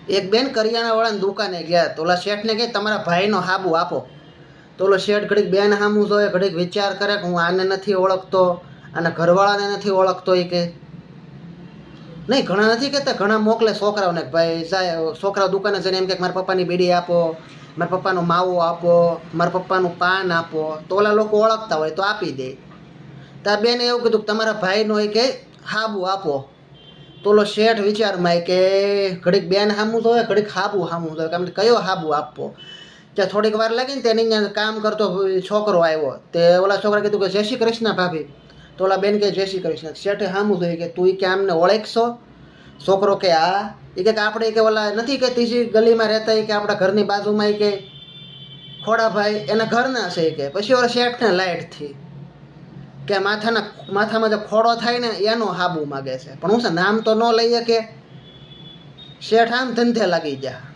એક બેન કરિયાણાવાળાની દુકાને ગયા તો ઓલા શેઠને કહે તમારા ભાઈનો હાબુ આપો. તો ઓલો શેઠ ઘડીક બેન સામું જોઈએ, ઘડીક વિચાર કરે કે હું આને નથી ઓળખતો, અને ઘરવાળાને નથી ઓળખતો. એ કે નહીં, ઘણા નથી કહેતા, ઘણા મોકલે છોકરાઓને કે ભાઈ જાય છોકરાઓ દુકાને જઈને એમ કે મારા પપ્પાની બીડી આપો, મારા પપ્પાનો માવો આપો, મારા પપ્પાનું પાન આપો. તો ઓલા લોકો ઓળખતા હોય તો આપી દે. તો આ બેને એવું કીધું કે તમારા ભાઈનો એ કે હાબુ આપો. તો ઓલો શેઠ વિચારમાં કે ઘડીક બેન સામું જોઈએ, ઘડીક હાબુ સામું જોઈએ, કે કયો હાબુ આપવો. ત્યાં થોડીક વાર લાગી ને તેને અહીંયા કામ કરતો છોકરો આવ્યો. તે ઓલા છોકરા કીધું કે જય શ્રી કૃષ્ણ ભાભી. તો ઓલા બેન કે જય શ્રી કૃષ્ણ. શેઠે સામું જોઈએ કે તું કે આમને ઓળખશો? છોકરો કે હા. એ કે આપણે કે ઓલા નથી કે ત્રીજી ગલીમાં રહેતા કે આપણા ઘરની બાજુમાં કે ખોડાભાઈ એના ઘરના છે કે. પછી ઓલા શેઠને લાઈટ થઈ કે માથામાં જે ખોડો થાય ને એનો હાબુ માગે છે. પણ હું છે નામ તો ન લઈએ કે. શેઠ આમ ધંધે લાગી ગયા.